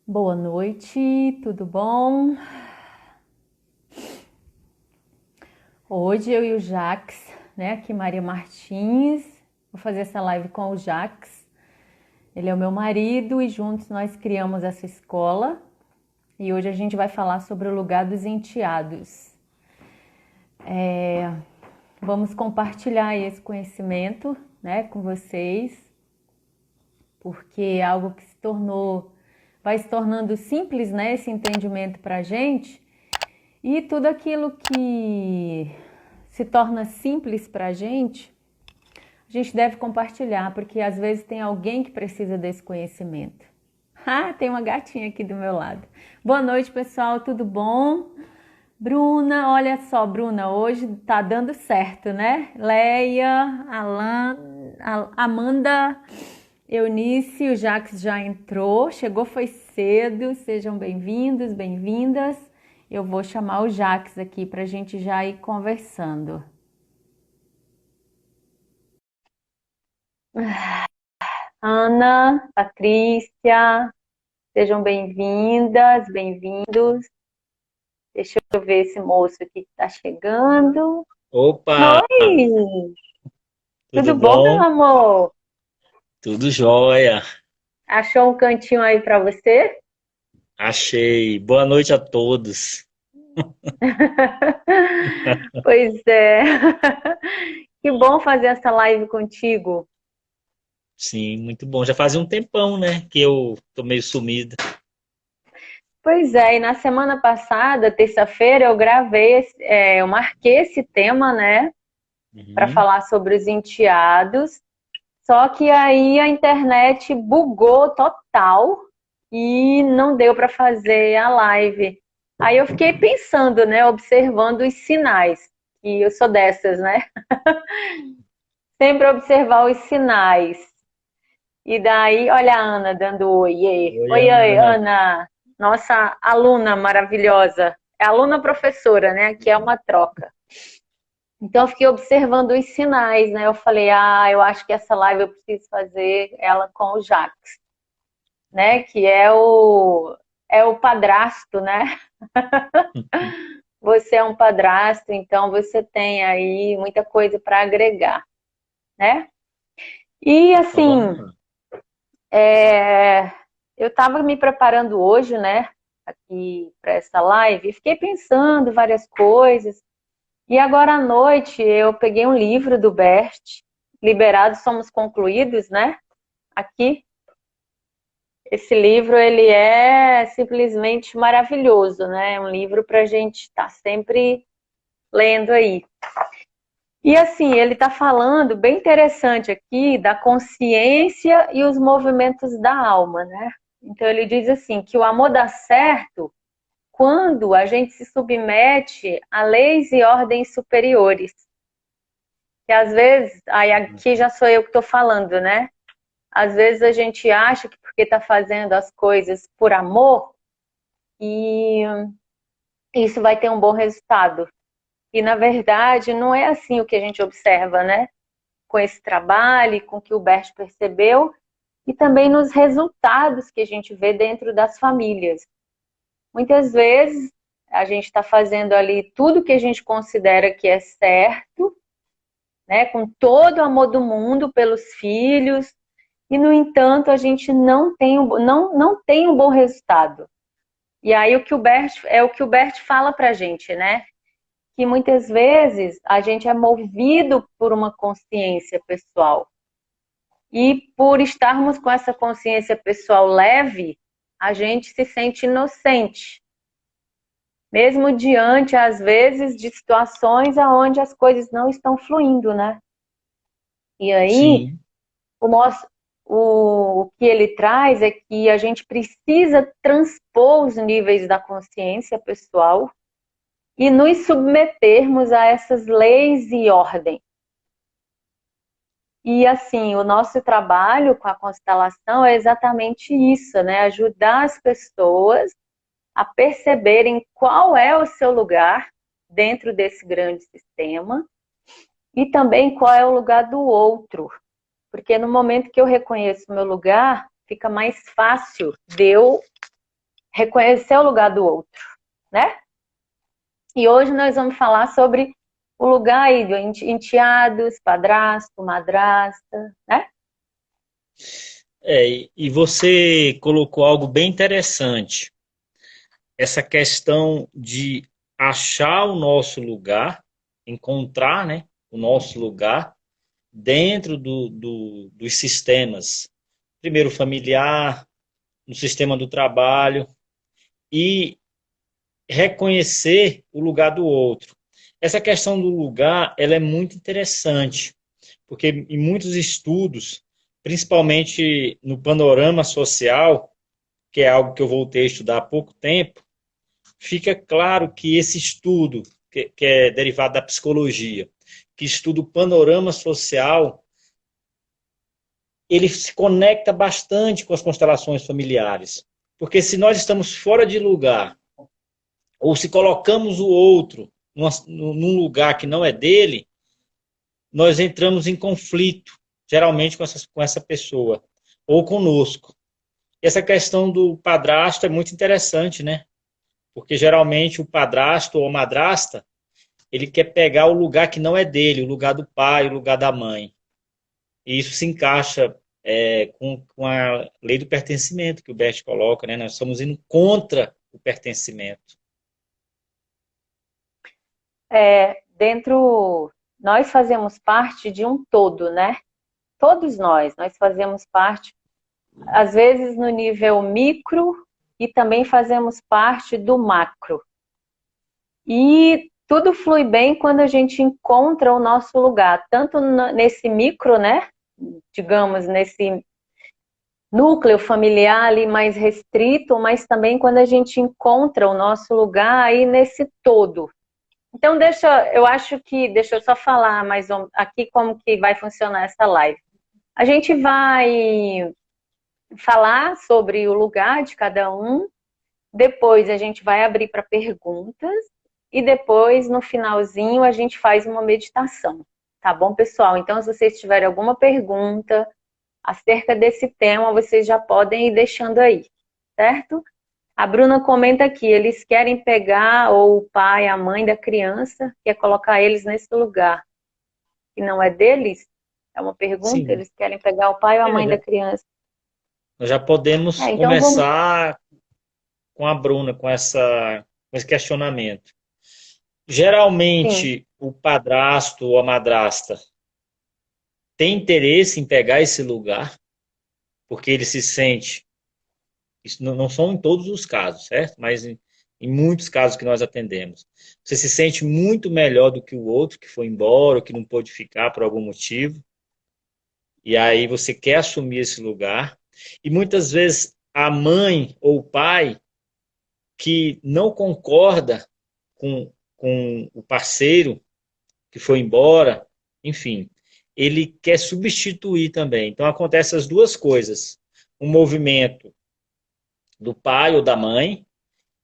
Boa noite, tudo bom? Hoje eu e o Jax, né, aqui Maria Martins, vou fazer essa live com o Jax. Ele é o meu marido e juntos nós criamos essa escola. E hoje a gente vai falar sobre o lugar dos enteados. Vamos compartilhar esse conhecimento, né, com vocês, porque é algo que vai se tornando simples, né, esse entendimento para a gente. E tudo aquilo que se torna simples para a gente deve compartilhar, porque às vezes tem alguém que precisa desse conhecimento. Ah, tem uma gatinha aqui do meu lado. Boa noite, pessoal, tudo bom? Bruna, olha só, Bruna, hoje tá dando certo, né? Leia, Alan, Amanda, Eunice, o Jax já entrou, chegou foi cedo, sejam bem-vindos, bem-vindas. Eu vou chamar o Jax aqui para a gente já ir conversando. Ana, Patrícia, sejam bem-vindas, bem-vindos. Deixa eu ver esse moço aqui que está chegando. Opa, Oi, tudo tudo bom, meu bom? amor? Tudo jóia. Achou um cantinho aí para você? Achei. Boa noite a todos. Pois é. Que bom fazer essa live contigo. Sim, muito bom. Já fazia um tempão, né, que eu tô meio sumido. Pois é, e na semana passada, terça-feira, eu eu marquei esse tema, né, para Uhum. falar sobre os enteados. Só que aí a internet bugou total e não deu para fazer a live. Aí eu fiquei pensando, né, observando os sinais. E eu sou dessas, né? Sempre observar os sinais. E daí, olha a Ana dando oiê. Oi, Oi, oi, Ana. Ana, nossa aluna maravilhosa. É aluna professora, né? Aqui é uma troca. Então eu fiquei observando os sinais, né? Eu falei, eu acho que essa live eu preciso fazer ela com o Jax, né? Que é o padrasto, né? Você é um padrasto, então você tem aí muita coisa para agregar, né? E Então vamos assim, lá. é, eu estava me preparando hoje, né? Aqui para essa live, e fiquei pensando várias coisas. E agora à noite eu peguei um livro do Bert, Liberados Somos Concluídos, né? Aqui. Esse livro, ele é simplesmente maravilhoso, né? É um livro para a gente estar sempre lendo aí. E assim, ele está falando, bem interessante aqui, da consciência e os movimentos da alma, né? Então ele diz assim, que o amor dá certo quando a gente se submete a leis e ordens superiores. Que às vezes, aí aqui já sou eu que estou falando, né? Às vezes a gente acha que porque está fazendo as coisas por amor, e isso vai ter um bom resultado. E na verdade não é assim o que a gente observa, né? Com esse trabalho, com o que o Bert percebeu, e também nos resultados que a gente vê dentro das famílias. Muitas vezes a gente está fazendo ali tudo que a gente considera que é certo, né? Com todo o amor do mundo pelos filhos, e no entanto a gente não tem um bom resultado. E aí o que o Bert fala pra gente, né? Que muitas vezes a gente é movido por uma consciência pessoal. E por estarmos com essa consciência pessoal leve, a gente se sente inocente, mesmo diante, às vezes, de situações onde as coisas não estão fluindo, né? E aí, Sim, o, nosso, o que ele traz é que a gente precisa transpor os níveis da consciência pessoal e nos submetermos a essas leis e ordens. E assim, o nosso trabalho com a constelação é exatamente isso, né? Ajudar as pessoas a perceberem qual é o seu lugar dentro desse grande sistema e também qual é o lugar do outro. Porque no momento que eu reconheço o meu lugar, fica mais fácil de eu reconhecer o lugar do outro, né? E hoje nós vamos falar sobre o lugar aí do enteados, padrasto, madrasta, né? E você colocou algo bem interessante. Essa questão de achar o nosso lugar, encontrar, né, o nosso lugar dentro dos sistemas. Primeiro familiar, no sistema do trabalho, e reconhecer o lugar do outro. Essa questão do lugar, ela é muito interessante, porque em muitos estudos, principalmente no panorama social, que é algo que eu voltei a estudar há pouco tempo, fica claro que esse estudo, que é derivado da psicologia, que estuda o panorama social, ele se conecta bastante com as constelações familiares. Porque se nós estamos fora de lugar, ou se colocamos o outro num lugar que não é dele, nós entramos em conflito, geralmente com essa pessoa, ou conosco. E essa questão do padrasto é muito interessante, né? Porque geralmente o padrasto ou a madrasta, ele quer pegar o lugar que não é dele, o lugar do pai, o lugar da mãe. E isso se encaixa com a lei do pertencimento que o Bert coloca, né? Nós estamos indo contra o pertencimento. Nós fazemos parte de um todo, né? Todos nós fazemos parte, às vezes no nível micro e também fazemos parte do macro. E tudo flui bem quando a gente encontra o nosso lugar, tanto nesse micro, né? Digamos, nesse núcleo familiar ali mais restrito, mas também quando a gente encontra o nosso lugar aí nesse todo. Então, deixa eu só falar mais aqui como que vai funcionar essa live. A gente vai falar sobre o lugar de cada um, depois a gente vai abrir para perguntas e depois, no finalzinho, a gente faz uma meditação. Tá bom, pessoal? Então, se vocês tiverem alguma pergunta acerca desse tema, vocês já podem ir deixando aí, certo? A Bruna comenta aqui, eles querem pegar ou o pai, a mãe da criança, quer colocar eles nesse lugar, que não é deles? É uma pergunta, Sim. eles querem pegar o pai ou a mãe da criança? Nós já podemos Então vamos... começar com a Bruna, com esse questionamento. Geralmente, Sim. o padrasto ou a madrasta tem interesse em pegar esse lugar, porque ele se sente. Isso não são em todos os casos, certo? Mas em muitos casos que nós atendemos. Você se sente muito melhor do que o outro que foi embora, ou que não pôde ficar por algum motivo. E aí você quer assumir esse lugar. E muitas vezes a mãe ou o pai que não concorda com o parceiro que foi embora, enfim, ele quer substituir também. Então acontecem as duas coisas. Um movimento do pai ou da mãe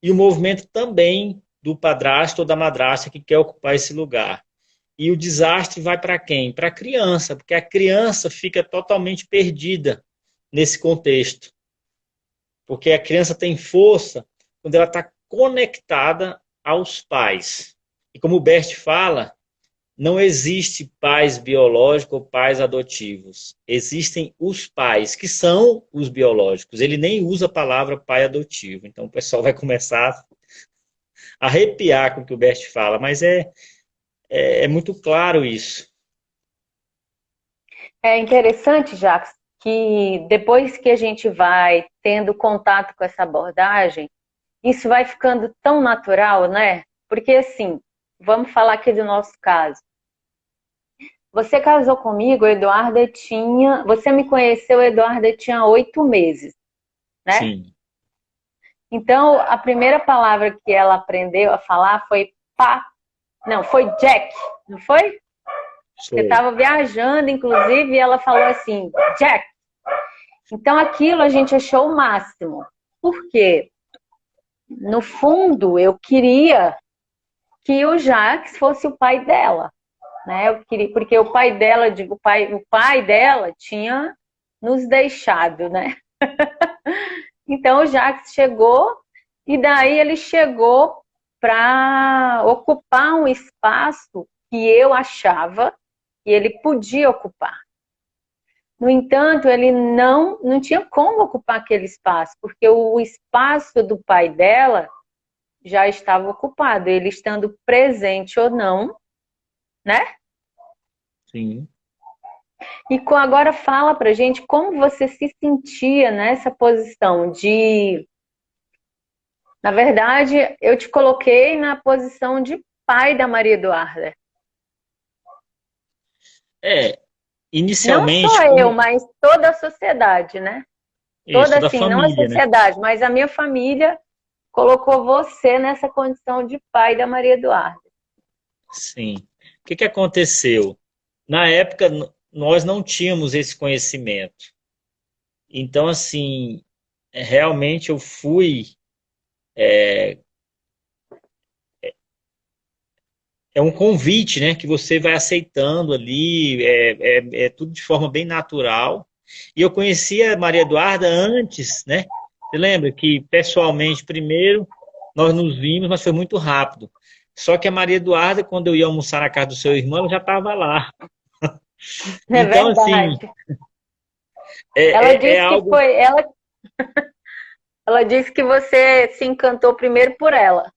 e o movimento também do padrasto ou da madrasta que quer ocupar esse lugar. E o desastre vai para quem? Para a criança, porque a criança fica totalmente perdida nesse contexto. Porque a criança tem força quando ela está conectada aos pais. E como o Bert fala, não existe pais biológicos ou pais adotivos. Existem os pais, que são os biológicos. Ele nem usa a palavra pai adotivo. Então o pessoal vai começar a arrepiar com o que o Bert fala, mas é muito claro isso. É interessante, Jacques, que depois que a gente vai tendo contato com essa abordagem, isso vai ficando tão natural, né? Porque assim, vamos falar aqui do nosso caso. Você casou comigo, Eduarda tinha... Você me conheceu, Eduarda tinha 8 meses, né? Sim. Então, a primeira palavra que ela aprendeu a falar foi pá. Não, foi Jack, não foi? Você Foi. estava viajando, inclusive, e ela falou assim, Jack. Então, aquilo a gente achou o máximo. Por quê? No fundo, eu queria que o Jacques fosse o pai dela, né? Eu queria, porque o pai dela, o pai dela tinha nos deixado, né? Então o Jacques chegou E daí ele chegou para ocupar um espaço que eu achava que ele podia ocupar. No entanto, ele não tinha como ocupar aquele espaço, porque o espaço do pai dela já estava ocupado, ele estando presente ou não, né? Sim. E agora fala pra gente como você se sentia nessa posição de... Na verdade, eu te coloquei na posição de pai da Maria Eduarda. É, Não inicialmente, só eu, mas toda a sociedade, né? isso, Toda da assim, não a família, né? sociedade, mas a minha família colocou você nessa condição de pai da Maria Eduarda. Sim. O que que aconteceu? Na época, nós não tínhamos esse conhecimento. Então, assim, realmente eu fui. É um convite, né, que você vai aceitando ali, é tudo de forma bem natural. E eu conhecia a Maria Eduarda antes, né? Você lembra que pessoalmente, primeiro, nós nos vimos, mas foi muito rápido. Só que a Maria Eduarda, quando eu ia almoçar na casa do seu irmão, ela já estava lá. É Então, assim, verdade. Ela é disse que algo. foi ela disse que você se encantou primeiro por ela.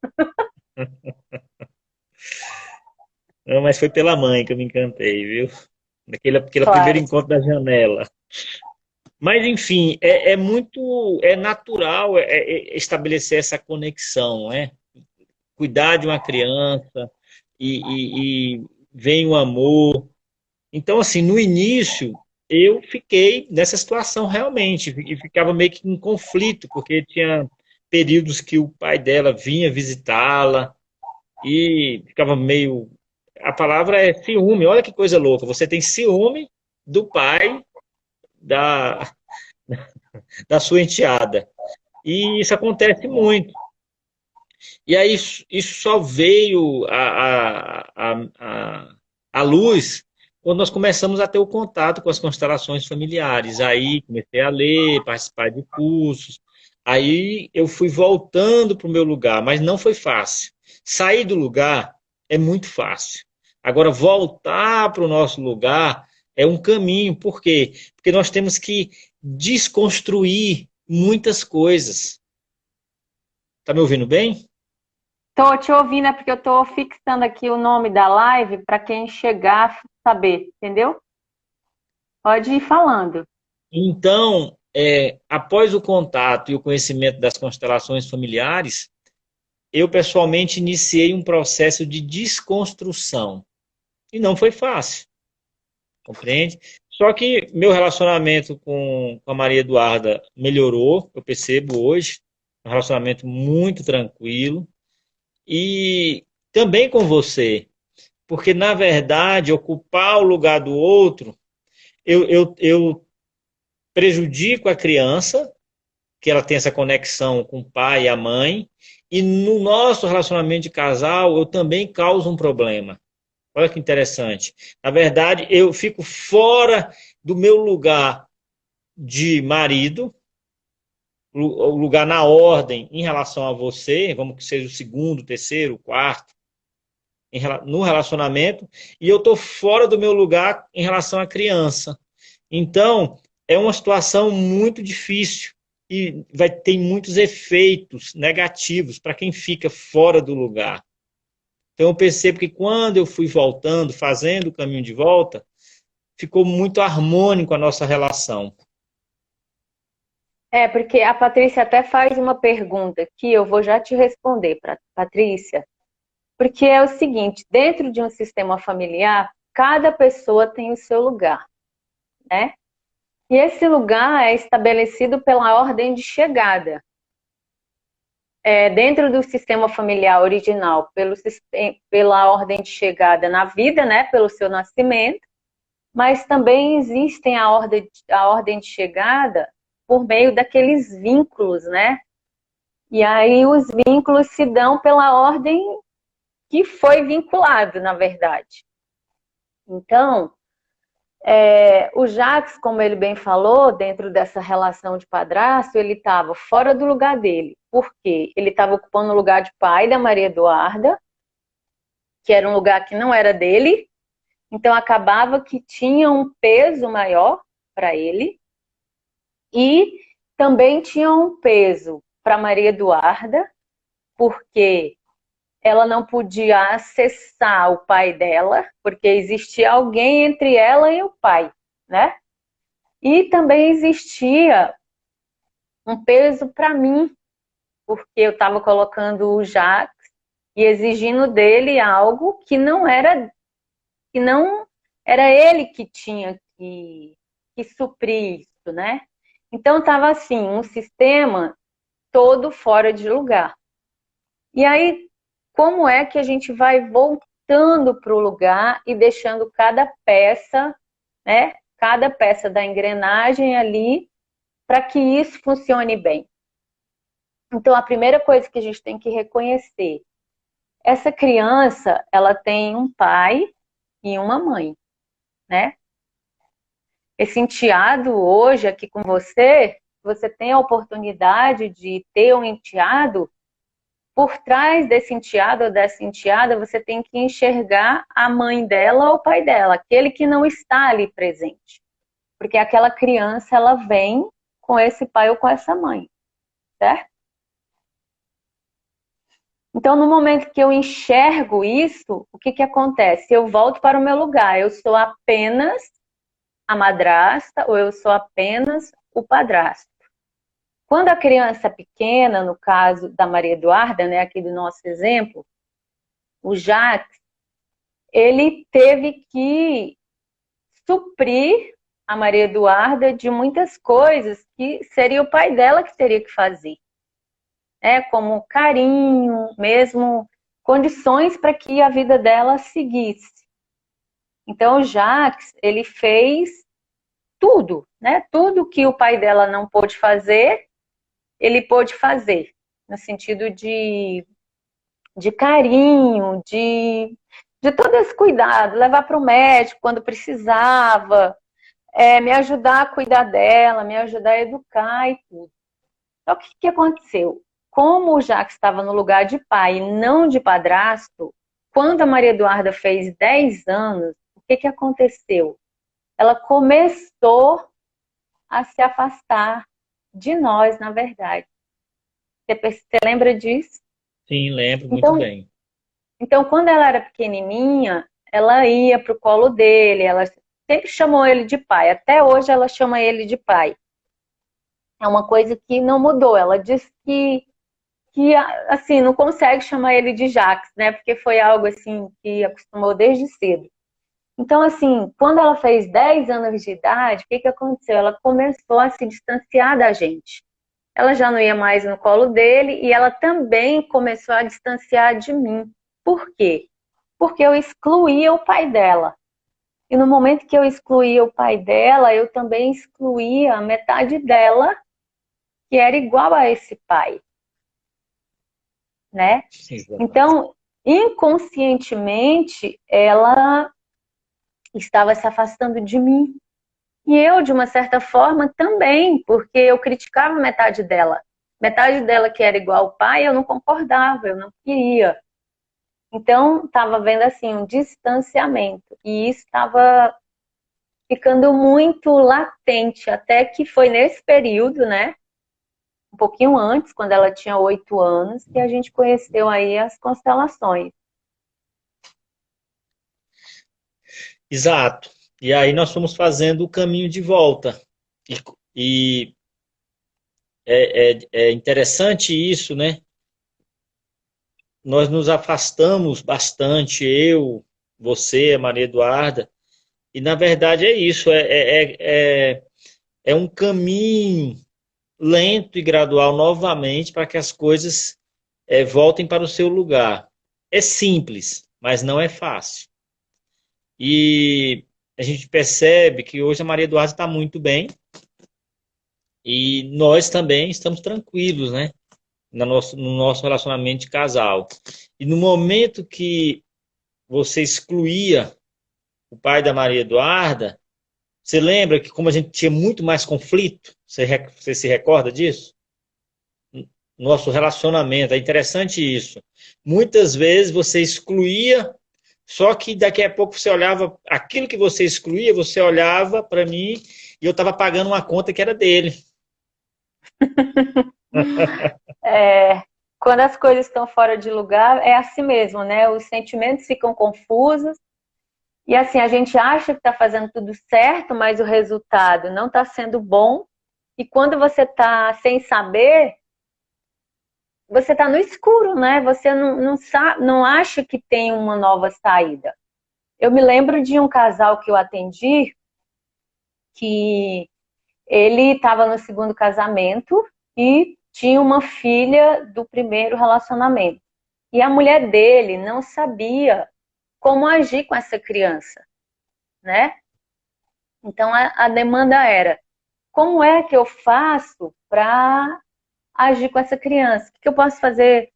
Não, mas foi pela mãe que eu me encantei, viu? Aquele primeiro Claro. encontro da janela. Mas, enfim, é muito, é natural estabelecer essa conexão, né? Cuidar de uma criança e vem o amor. Então, assim, no início, eu fiquei nessa situação realmente, e ficava meio que em conflito, porque tinha períodos que o pai dela vinha visitá-la e ficava meio. A palavra é ciúme, olha que coisa louca. Você tem ciúme do pai da, da sua enteada. E isso acontece muito. E aí isso só veio à luz quando nós começamos a ter o contato com as constelações familiares. Aí comecei a ler, participar de cursos. Aí eu fui voltando para o meu lugar, mas não foi fácil. Sair do lugar é muito fácil. Agora, voltar para o nosso lugar é um caminho. Por quê? Porque nós temos que desconstruir muitas coisas. Tá me ouvindo bem? Tô te ouvindo, é porque eu tô fixando aqui o nome da live para quem chegar saber, entendeu? Pode ir falando. Então, após o contato e o conhecimento das constelações familiares, eu pessoalmente iniciei um processo de desconstrução. E não foi fácil, compreende? Só que meu relacionamento com a Maria Eduarda melhorou, eu percebo hoje, um relacionamento muito tranquilo. E também com você, porque na verdade, ocupar o lugar do outro, eu prejudico a criança que ela tem essa conexão com o pai e a mãe, e no nosso relacionamento de casal eu também causo um problema. Olha que interessante. Na verdade, eu fico fora do meu lugar de marido, o lugar na ordem em relação a você, vamos que seja o segundo, terceiro, quarto, no relacionamento, e eu estou fora do meu lugar em relação à criança. Então, é uma situação muito difícil e vai ter muitos efeitos negativos para quem fica fora do lugar. Então, eu percebo que quando eu fui voltando, fazendo o caminho de volta, ficou muito harmônico a nossa relação. É, porque a Patrícia até faz uma pergunta que eu vou já te responder, para Patrícia, porque é o seguinte, dentro de um sistema familiar, cada pessoa tem o seu lugar, né? E esse lugar é estabelecido pela ordem de chegada. Dentro do sistema familiar original, pela ordem de chegada na vida, né, pelo seu nascimento, mas também existem a ordem de chegada por meio daqueles vínculos, né? E aí os vínculos se dão pela ordem que foi vinculado, na verdade. Então, O Jacques, como ele bem falou, dentro dessa relação de padrasto, ele estava fora do lugar dele. Por quê? Ele estava ocupando o lugar de pai da Maria Eduarda, que era um lugar que não era dele. Então acabava que tinha um peso maior para ele e também tinha um peso para Maria Eduarda, porque ela não podia acessar o pai dela, porque existia alguém entre ela e o pai, né? E também existia um peso para mim, porque eu estava colocando o Jacques e exigindo dele algo que não era ele que tinha que suprir isso, né? Então estava assim, um sistema todo fora de lugar. E aí, como é que a gente vai voltando para o lugar e deixando cada peça, né? Cada peça da engrenagem ali para que isso funcione bem. Então, a primeira coisa que a gente tem que reconhecer, essa criança, ela tem um pai e uma mãe, né? Esse enteado hoje aqui com você, você tem a oportunidade de ter um enteado. Por trás desse enteado ou dessa enteada, você tem que enxergar a mãe dela ou o pai dela, aquele que não está ali presente. Porque aquela criança, ela vem com esse pai ou com essa mãe, certo? Então, no momento que eu enxergo isso, o que que acontece? Eu volto para o meu lugar. Eu sou apenas a madrasta ou eu sou apenas o padrasto. Quando a criança é pequena, no caso da Maria Eduarda, né, aqui do nosso exemplo, o Jacques, ele teve que suprir a Maria Eduarda de muitas coisas que seria o pai dela que teria que fazer, né? Como carinho, mesmo condições para que a vida dela seguisse. Então, o Jacques, ele fez tudo, né? Tudo que o pai dela não pôde fazer, ele pôde fazer, no sentido de carinho, de todo esse cuidado, levar para o médico quando precisava, me ajudar a cuidar dela, me ajudar a educar e tudo. Só que o que aconteceu? Como o Jacques estava no lugar de pai e não de padrasto, quando a Maria Eduarda fez 10 anos, o que que aconteceu? Ela começou a se afastar de nós, na verdade. Você lembra disso? Sim, lembro muito Então, bem. então, quando ela era pequenininha, ela ia para o colo dele, ela sempre chamou ele de pai. Até hoje ela chama ele de pai. É uma coisa que não mudou. Ela diz que assim, não consegue chamar ele de Jacques, né? Porque foi algo assim que acostumou desde cedo. Então, assim, quando ela fez 10 anos de idade, o que que aconteceu? Ela começou a se distanciar da gente. Ela já não ia mais no colo dele e ela também começou a distanciar de mim. Por quê? Porque eu excluía o pai dela. E no momento que eu excluía o pai dela, eu também excluía a metade dela, que era igual a esse pai, né? Exato. Então, inconscientemente, ela estava se afastando de mim. E eu, de uma certa forma, também, porque eu criticava metade dela. Metade dela que era igual ao pai, eu não concordava, eu não queria. Então, estava vendo assim um distanciamento. E isso estava ficando muito latente, até que foi nesse período, né? Um pouquinho antes, quando ela tinha 8 anos, que a gente conheceu aí as constelações. Exato. E aí nós fomos fazendo o caminho de volta. E é interessante isso, né? Nós nos afastamos bastante, eu, você, a Maria Eduarda, e na verdade é isso, é um caminho lento e gradual novamente para que as coisas voltem para o seu lugar. É simples, mas não é fácil. E a gente percebe que hoje a Maria Eduarda está muito bem e nós também estamos tranquilos, né? No nosso relacionamento de casal. E no momento que você excluía o pai da Maria Eduarda, Você lembra que como a gente tinha muito mais conflito, você se recorda disso? Nosso relacionamento, é interessante isso. Muitas vezes você excluía, só que daqui a pouco você olhava, aquilo que você excluía, você olhava para mim e eu estava pagando uma conta que era dele. É, quando as coisas estão fora de lugar, é assim mesmo, né? Os sentimentos ficam confusos e assim, a gente acha que está fazendo tudo certo, mas o resultado não está sendo bom. E quando você está sem saber, você está no escuro, né? Você não, sabe, não acha que tem uma nova saída. Eu me lembro de um casal que eu atendi, que ele estava no segundo casamento e tinha uma filha do primeiro relacionamento. E a mulher dele não sabia como agir com essa criança, né? Então a demanda era: como é que eu faço para agir com essa criança? O que eu posso fazer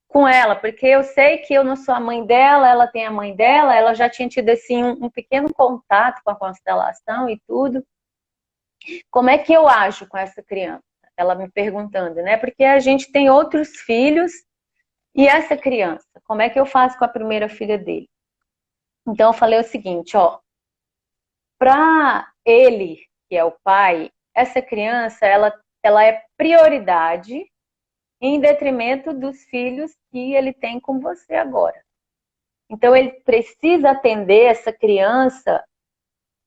com ela? Porque eu sei que eu não sou a mãe dela, ela tem a mãe dela, ela já tinha tido assim um pequeno contato com a constelação e tudo. Como é que eu ajo com essa criança? Ela me perguntando, né? Porque a gente tem outros filhos e essa criança, como é que eu faço com a primeira filha dele? Então eu falei o seguinte, ó, para ele, que é o pai, essa criança, ela é prioridade em detrimento dos filhos que ele tem com você agora. Então ele precisa atender essa criança,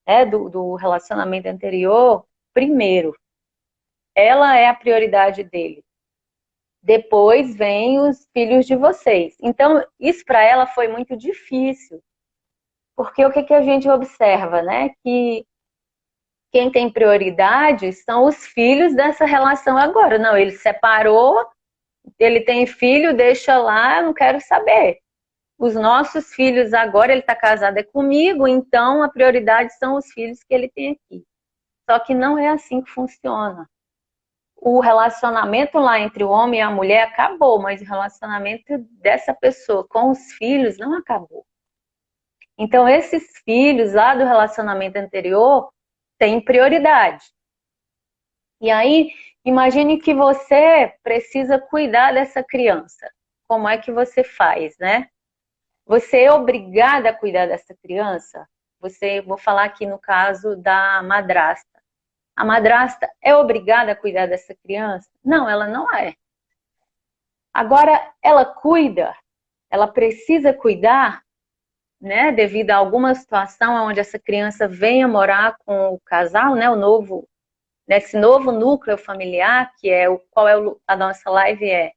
né, do relacionamento anterior primeiro. Ela é a prioridade dele. Depois vem os filhos de vocês. Então, isso para ela foi muito difícil. Porque o que, que a gente observa, né? Que quem tem prioridade são os filhos dessa relação agora. Não, ele separou, ele tem filho, deixa lá, eu não quero saber. Os nossos filhos agora, ele está casado é comigo, então a prioridade são os filhos que ele tem aqui. Só que não é assim que funciona. O relacionamento lá entre o homem e a mulher acabou, mas o relacionamento dessa pessoa com os filhos não acabou. Então, esses filhos lá do relacionamento anterior têm prioridade. E aí, imagine que você precisa cuidar dessa criança. Como é que você faz, né? Você é obrigada a cuidar dessa criança? Vou falar aqui no caso da madrasta. A madrasta é obrigada a cuidar dessa criança? Não, ela não é. Agora, ela cuida, ela precisa cuidar, né, devido a alguma situação onde essa criança venha morar com o casal, né, nesse novo núcleo familiar, que é a nossa live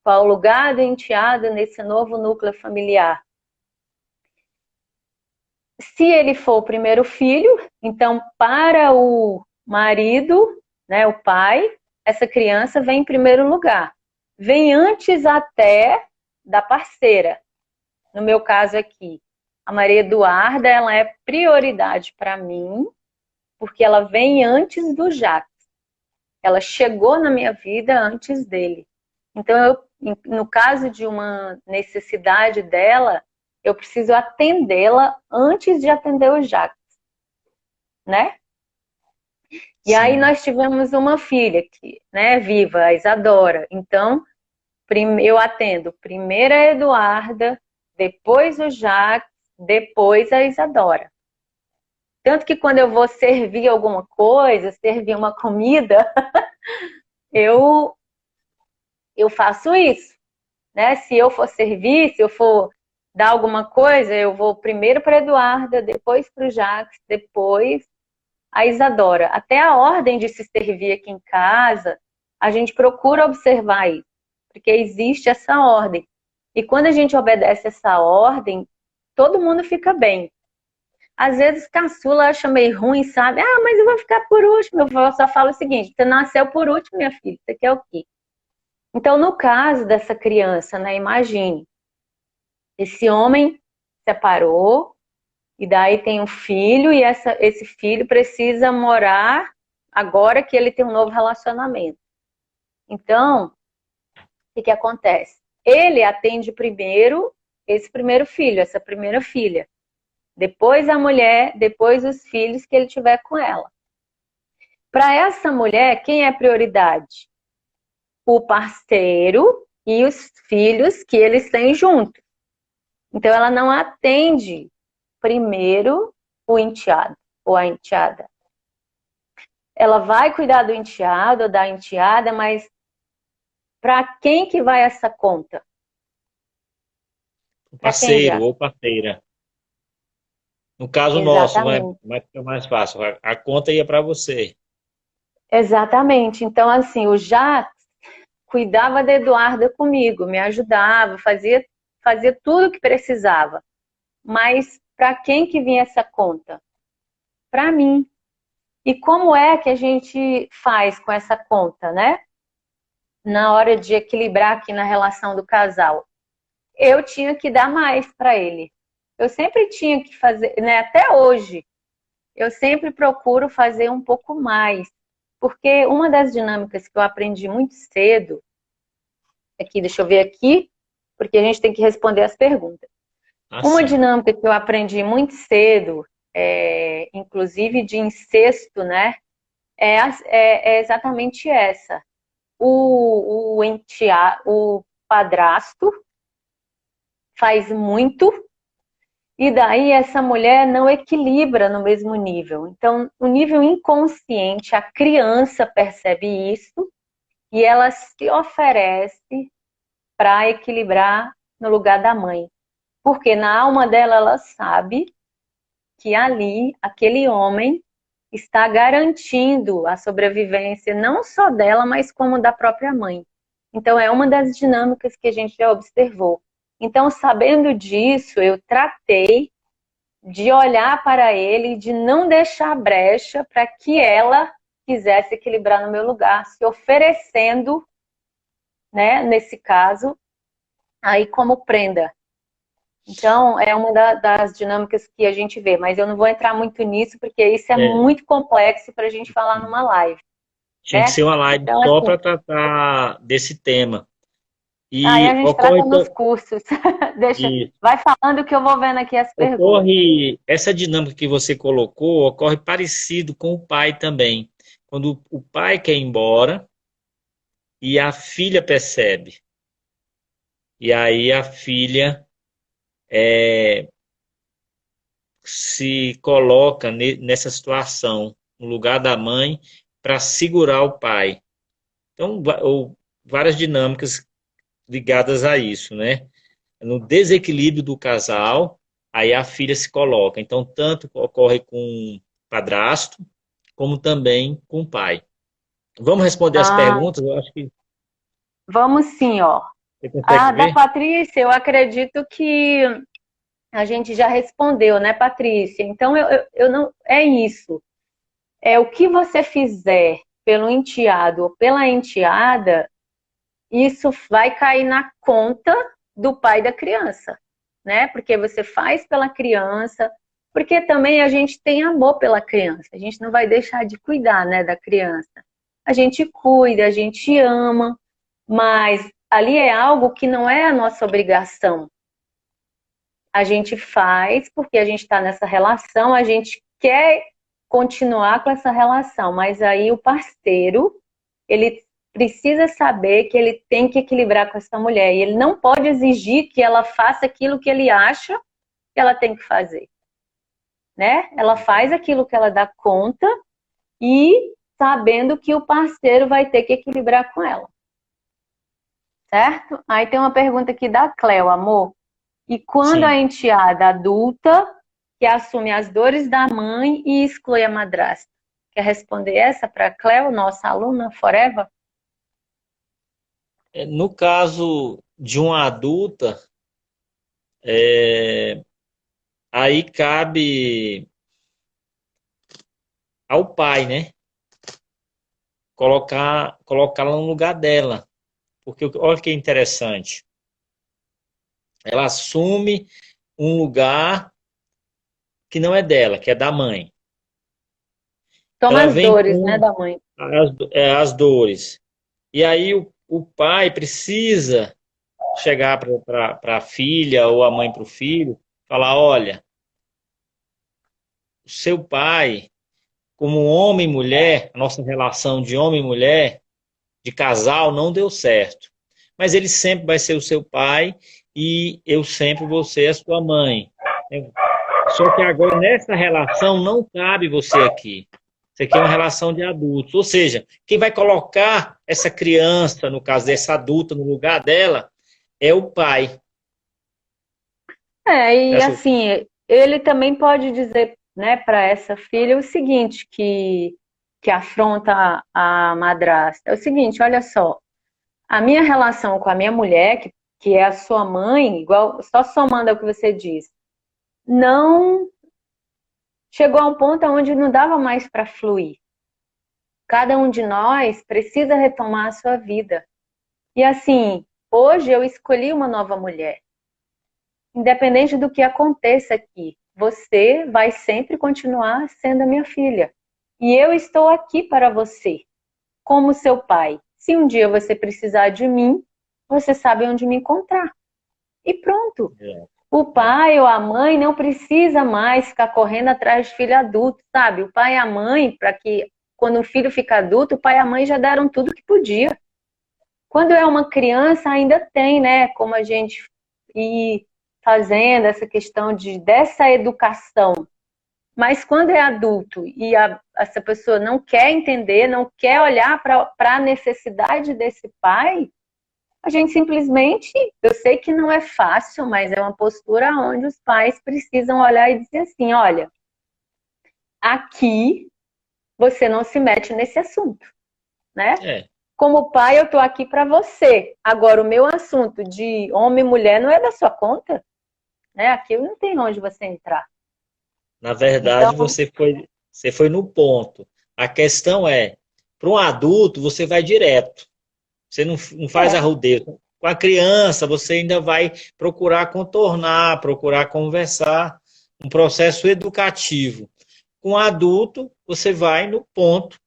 qual o lugar do enteado nesse novo núcleo familiar. Se ele for o primeiro filho, então para o marido, né, o pai, essa criança vem em primeiro lugar. Vem antes até da parceira. No meu caso aqui, a Maria Eduarda, ela é prioridade para mim, porque ela vem antes do Jacques. Ela chegou na minha vida antes dele. Então, no caso de uma necessidade dela, eu preciso atendê-la antes de atender o Jacques, né? E aí Sim. nós tivemos uma filha que, né, viva, a Isadora. Então, eu atendo primeiro a Eduarda, depois o Jacques, depois a Isadora. Tanto que quando eu vou servir alguma coisa, servir uma comida, eu, eu faço isso, né? Se eu for servir, se eu for dar alguma coisa, eu vou primeiro para a Eduarda, depois para o Jacques, depois a Isadora. Até a ordem de se servir aqui em casa, a gente procura observar isso, porque existe essa ordem. E quando a gente obedece essa ordem, todo mundo fica bem. Às vezes caçula acha meio ruim, sabe? Ah, mas eu vou ficar por último. Eu só falo o seguinte: você nasceu por último, minha filha. Você quer o quê? Então, no caso dessa criança, né? Imagine, esse homem separou, e daí tem um filho, e esse filho precisa morar agora que ele tem um novo relacionamento. Então, o que acontece? Ele atende primeiro esse primeiro filho, essa primeira filha, depois a mulher, depois os filhos que ele tiver com ela. Para essa mulher, quem é prioridade? O parceiro e os filhos que eles têm juntos. Então, ela não atende primeiro o enteado ou a enteada. Ela vai cuidar do enteado ou da enteada, mas para quem que vai essa conta? O Para quem parceiro já? ou parceira. No caso nosso, Exatamente. vai ficar mais fácil. A conta ia para você. Exatamente. Então, assim, o Jacques cuidava da Eduarda comigo, me ajudava, fazia tudo o que precisava. Mas para quem que vinha essa conta? Para mim. E como é que a gente faz com essa conta, né? Na hora de equilibrar aqui na relação do casal. Eu tinha que dar mais para ele. Eu sempre tinha que fazer, né? Até hoje, eu sempre procuro fazer um pouco mais. Porque uma das dinâmicas que eu aprendi muito cedo, aqui, deixa eu ver aqui, porque a gente tem que responder as perguntas. Uma Assim. dinâmica que eu aprendi muito cedo, inclusive de incesto, né? É exatamente essa. O padrasto faz muito e daí essa mulher não equilibra no mesmo nível. Então, o nível inconsciente, a criança percebe isso e ela se oferece para equilibrar no lugar da mãe. Porque na alma dela ela sabe que ali, aquele homem está garantindo a sobrevivência não só dela, mas como da própria mãe. Então, é uma das dinâmicas que a gente já observou. Então, sabendo disso, eu tratei de olhar para ele, de não deixar brecha para que ela quisesse equilibrar no meu lugar, se oferecendo, né, nesse caso, aí como prenda. Então, é uma das dinâmicas que a gente vê, mas eu não vou entrar muito nisso, porque isso é É, muito complexo para a gente falar numa live, tinha que né? ser uma live Então, só assim, para tratar desse tema. aí a E gente trata ocorre, nos cursos. Deixa, e vai falando que eu vou vendo aqui as perguntas. ocorre essa dinâmica que você colocou, ocorre parecido com o pai também. Quando o pai quer ir embora e a filha percebe. E aí a filha se coloca nessa situação, no lugar da mãe, para segurar o pai. Então, várias dinâmicas ligadas a isso, né? No desequilíbrio do casal, aí a filha se coloca. Então, tanto ocorre com o padrasto, como também com o pai. Vamos responder as Ah, perguntas? Eu acho que vamos sim, ó. você consegue A da ver. Patrícia, eu acredito que a gente já respondeu, né, Patrícia? Então, eu não. É isso. É o que você fizer pelo enteado ou pela enteada, isso vai cair na conta do pai da criança, né? Porque você faz pela criança, porque também a gente tem amor pela criança. A gente não vai deixar de cuidar, né, da criança. A gente cuida, a gente ama, mas ali é algo que não é a nossa obrigação. A gente faz porque a gente está nessa relação, a gente quer continuar com essa relação, mas aí o parceiro, ele precisa saber que ele tem que equilibrar com essa mulher e ele não pode exigir que ela faça aquilo que ele acha que ela tem que fazer, né? Ela faz aquilo que ela dá conta e sabendo que o parceiro vai ter que equilibrar com ela, certo? Aí tem uma pergunta aqui da Cleo, amor. E quando a Sim. enteada adulta que assume as dores da mãe e exclui a madrasta? Quer responder essa para Cleo, nossa aluna Forever? No caso de uma adulta, é, aí cabe ao pai, né? Colocá-la no lugar dela. Porque olha que interessante. Ela assume um lugar que não é dela, que é da mãe. Toma Ela as vem dores, né, com da mãe. as dores. E aí o pai precisa chegar para a filha ou a mãe para o filho, falar, olha, seu pai, como homem e mulher, a nossa relação de homem e mulher, de casal, não deu certo. Mas ele sempre vai ser o seu pai e eu sempre vou ser a sua mãe. Só que agora, nessa relação, não cabe você aqui. Isso aqui é uma relação de adultos. Ou seja, quem vai colocar essa criança, no caso dessa adulta, no lugar dela, é o pai. E assim, ele também pode dizer, né, para essa filha o seguinte, que afronta a madrasta. É o seguinte, olha só, a minha relação com a minha mulher, que é a sua mãe, igual, só somando ao que você disse, não chegou a um ponto onde não dava mais para fluir. Cada um de nós precisa retomar a sua vida. E assim, hoje eu escolhi uma nova mulher. Independente do que aconteça aqui, você vai sempre continuar sendo a minha filha. E eu estou aqui para você, como seu pai. Se um dia você precisar de mim, você sabe onde me encontrar. E pronto. O pai ou a mãe não precisa mais ficar correndo atrás de filho adulto, sabe? O pai e a mãe, para que quando o filho fica adulto, o pai e a mãe já deram tudo que podia. Quando é uma criança, ainda tem, né? Como a gente ir fazendo essa questão dessa educação. Mas quando é adulto e essa pessoa não quer entender, não quer olhar para a necessidade desse pai, a gente simplesmente, eu sei que não é fácil, mas é uma postura onde os pais precisam olhar e dizer assim, olha, aqui você não se mete nesse assunto, né? Como pai, eu estou aqui para você. Agora, o meu assunto de homem e mulher não é da sua conta, né? Aqui não tem onde você entrar. Na verdade, então, você foi no ponto. A questão é, para um adulto, você vai direto. Você não faz arrudeio. Com a criança, você ainda vai procurar contornar, procurar conversar, um processo educativo. Com o adulto, você vai no ponto.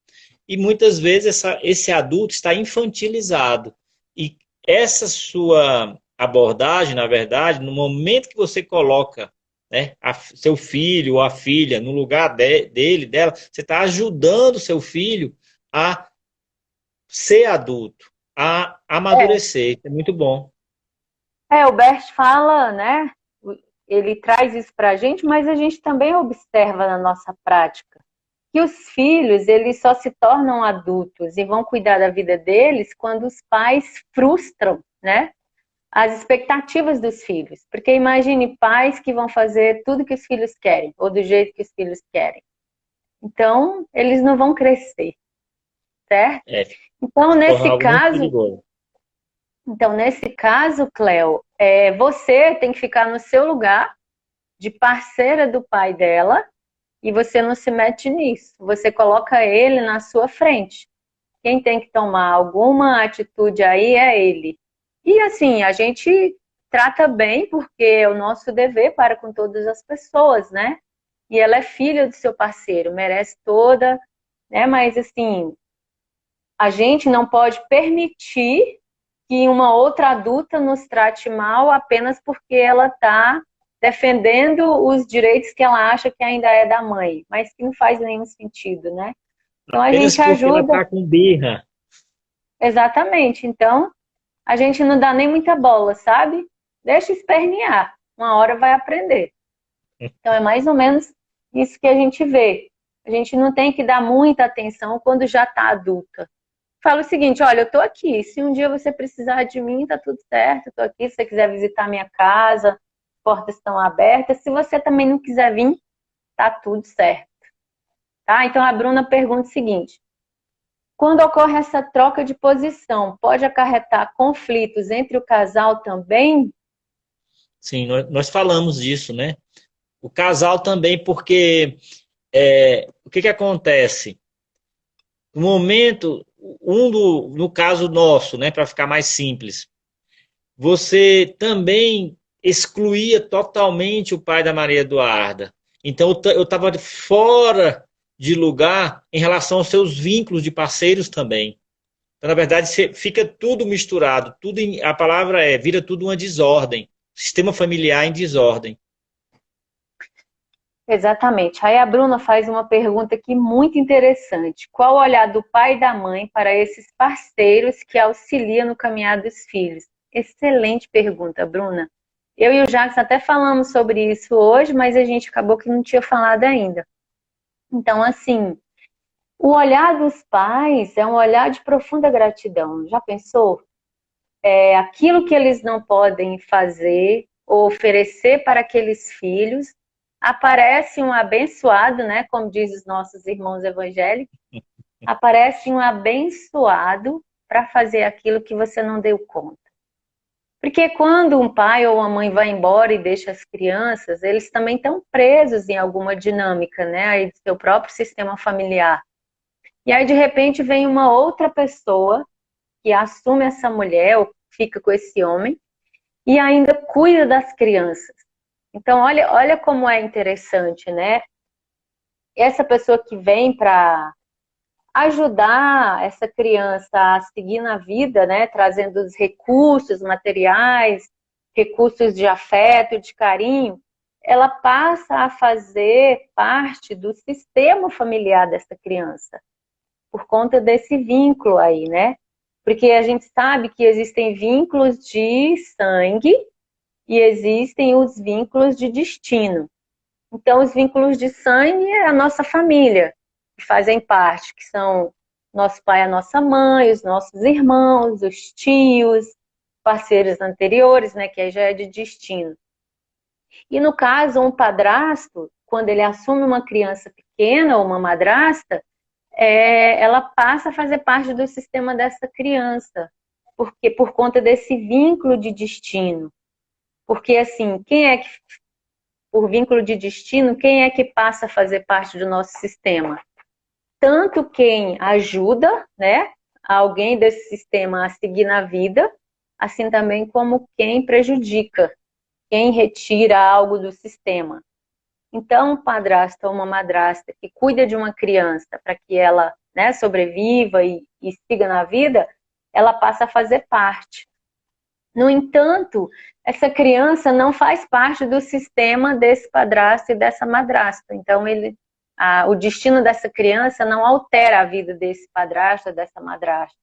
E muitas vezes esse adulto está infantilizado. E essa sua abordagem, na verdade, no momento que você coloca, né, seu filho ou a filha no lugar dela, você está ajudando seu filho a ser adulto, a amadurecer. É muito bom. O Bert fala, né? Ele traz isso para a gente, mas a gente também observa na nossa prática que os filhos, eles só se tornam adultos e vão cuidar da vida deles quando os pais frustram, né? As expectativas dos filhos. Porque imagine pais que vão fazer tudo que os filhos querem, ou do jeito que os filhos querem. Então, eles não vão crescer, certo? Então, nesse caso, Cleo, você tem que ficar no seu lugar de parceira do pai dela e você não se mete nisso. Você coloca ele na sua frente. Quem tem que tomar alguma atitude aí é ele. E assim, a gente trata bem porque é o nosso dever para com todas as pessoas, né? E ela é filha do seu parceiro, merece toda, né? Mas assim, a gente não pode permitir que uma outra adulta nos trate mal apenas porque ela está defendendo os direitos que ela acha que ainda é da mãe, mas que não faz nenhum sentido, né? Então a gente ajuda. Ela tá com birra. Exatamente. Então a gente não dá nem muita bola, sabe? Deixa espernear. Uma hora vai aprender. Então é mais ou menos isso que a gente vê. A gente não tem que dar muita atenção quando já está adulta. Fala o seguinte, olha, eu tô aqui. Se um dia você precisar de mim, tá tudo certo. Eu tô aqui. Se você quiser visitar minha casa, portas estão abertas. Se você também não quiser vir, tá tudo certo. Tá? Então a Bruna pergunta o seguinte: quando ocorre essa troca de posição, pode acarretar conflitos entre o casal também? Sim, nós falamos disso, né? O casal também, porque o que acontece? No momento, no caso nosso, né, para ficar mais simples, você também excluía totalmente o pai da Maria Eduarda. Então, eu estava fora de lugar em relação aos seus vínculos de parceiros também. Então, na verdade, fica tudo misturado. A palavra vira tudo uma desordem. Sistema familiar em desordem. Exatamente. Aí a Bruna faz uma pergunta aqui muito interessante. Qual o olhar do pai e da mãe para esses parceiros que auxiliam no caminhar dos filhos? Excelente pergunta, Bruna. Eu e o Jacques até falamos sobre isso hoje, mas a gente acabou que não tinha falado ainda. Então, assim, o olhar dos pais é um olhar de profunda gratidão. Já pensou? É aquilo que eles não podem fazer ou oferecer para aqueles filhos, aparece um abençoado, né? Como diz os nossos irmãos evangélicos, aparece um abençoado para fazer aquilo que você não deu conta. Porque quando um pai ou uma mãe vai embora e deixa as crianças, eles também estão presos em alguma dinâmica, né? Aí do seu próprio sistema familiar. E aí, de repente, vem uma outra pessoa que assume essa mulher ou fica com esse homem e ainda cuida das crianças. Então, olha como é interessante, né? Essa pessoa que vem para ajudar essa criança a seguir na vida, né? Trazendo os recursos materiais, recursos de afeto, de carinho, ela passa a fazer parte do sistema familiar dessa criança, por conta desse vínculo aí, né? Porque a gente sabe que existem vínculos de sangue e existem os vínculos de destino. Então, os vínculos de sangue é a nossa família, que fazem parte, que são nosso pai, a nossa mãe, os nossos irmãos, os tios, parceiros anteriores, né, que aí já é de destino. E no caso, um padrasto, quando ele assume uma criança pequena ou uma madrasta, ela passa a fazer parte do sistema dessa criança, porque por conta desse vínculo de destino. Porque, assim, por vínculo de destino, quem é que passa a fazer parte do nosso sistema? Tanto quem ajuda, né, alguém desse sistema a seguir na vida, assim também como quem prejudica, quem retira algo do sistema. Então, um padrasto ou uma madrasta que cuida de uma criança para que ela, né, sobreviva e siga na vida, ela passa a fazer parte. No entanto, essa criança não faz parte do sistema desse padrasto e dessa madrasta. Então, o destino dessa criança não altera a vida desse padrasto, dessa madrasta,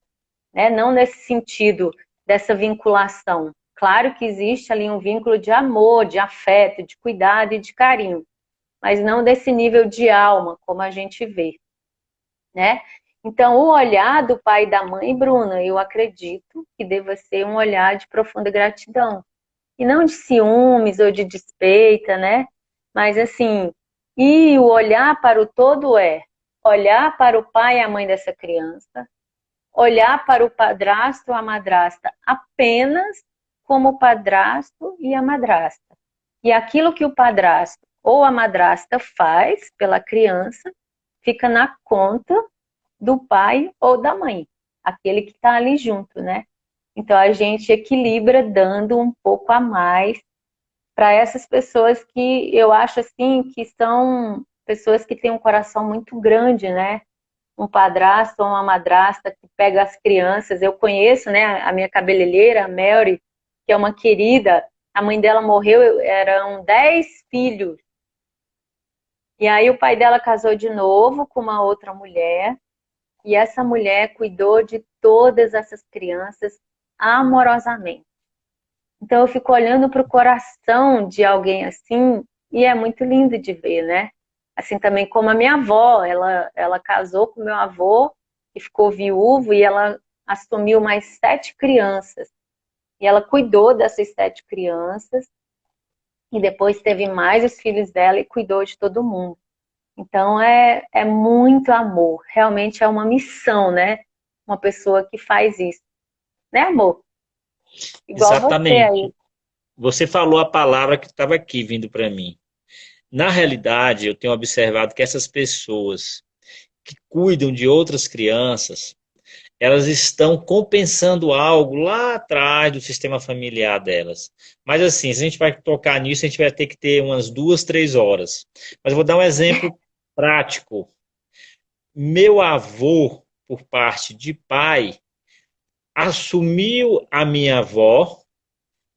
né? Não nesse sentido dessa vinculação. Claro que existe ali um vínculo de amor, de afeto, de cuidado e de carinho, mas não desse nível de alma, como a gente vê, né? Então, o olhar do pai e da mãe, Bruna, eu acredito que deva ser um olhar de profunda gratidão. E não de ciúmes ou de despeita, né? Mas assim, e o olhar para o todo é olhar para o pai e a mãe dessa criança, olhar para o padrasto ou a madrasta apenas como o padrasto e a madrasta. E aquilo que o padrasto ou a madrasta faz pela criança fica na conta do pai ou da mãe, aquele que está ali junto, né? Então a gente equilibra dando um pouco a mais para essas pessoas que eu acho assim que são pessoas que têm um coração muito grande, né? Um padrasto ou uma madrasta que pega as crianças. Eu conheço, né, a minha cabeleireira, a Mary, que é uma querida. A mãe dela morreu, eram 10 filhos. E aí o pai dela casou de novo com uma outra mulher. E essa mulher cuidou de todas essas crianças amorosamente. Então eu fico olhando para o coração de alguém assim e é muito lindo de ver, né? Assim também como a minha avó, ela casou com meu avô e ficou viúvo e ela assumiu mais 7 crianças. E ela cuidou dessas 7 crianças e depois teve mais os filhos dela e cuidou de todo mundo. Então é muito amor, realmente é uma missão, né? Uma pessoa que faz isso, né, amor? Igual você aí. Exatamente. Você falou a palavra que estava aqui vindo para mim. Na realidade, eu tenho observado que essas pessoas que cuidam de outras crianças, elas estão compensando algo lá atrás do sistema familiar delas. Mas assim, se a gente vai tocar nisso, a gente vai ter que ter umas 2, 3 horas. Mas eu vou dar um exemplo prático. Meu avô, por parte de pai, assumiu a minha avó,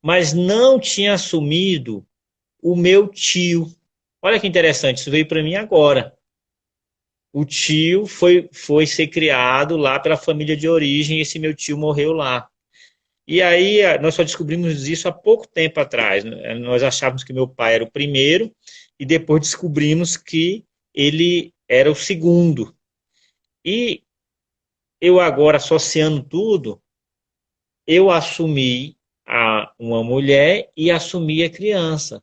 mas não tinha assumido o meu tio. Olha que interessante, isso veio para mim agora. O tio foi ser criado lá pela família de origem, e esse meu tio morreu lá. E aí nós só descobrimos isso há pouco tempo atrás, né? Nós achávamos que meu pai era o primeiro e depois descobrimos que ele era o segundo. E eu agora associando tudo, eu assumi uma mulher e assumi a criança.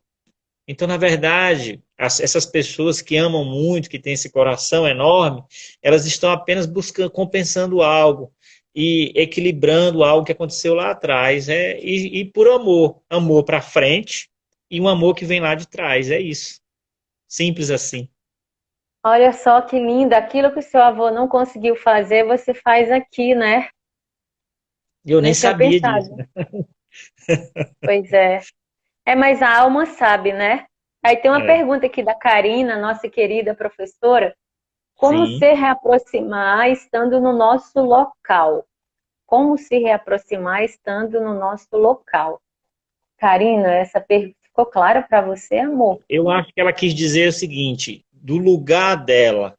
Então, na verdade, essas pessoas que amam muito, que têm esse coração enorme, elas estão apenas buscando, compensando algo e equilibrando algo que aconteceu lá atrás, e por amor, amor para frente e um amor que vem lá de trás, é isso. Simples assim. Olha só que lindo, aquilo que o seu avô não conseguiu fazer, você faz aqui, né? Eu nem Não tinha sabia disso, pensado. né? Pois é. É, mas a alma sabe, né? Aí tem uma É, pergunta aqui da Karina, nossa querida professora. Como sim. se reaproximar estando no nosso local? Como se reaproximar estando no nosso local? Karina, essa pergunta ficou clara para você, amor? Eu acho que ela quis dizer o seguinte, do lugar dela,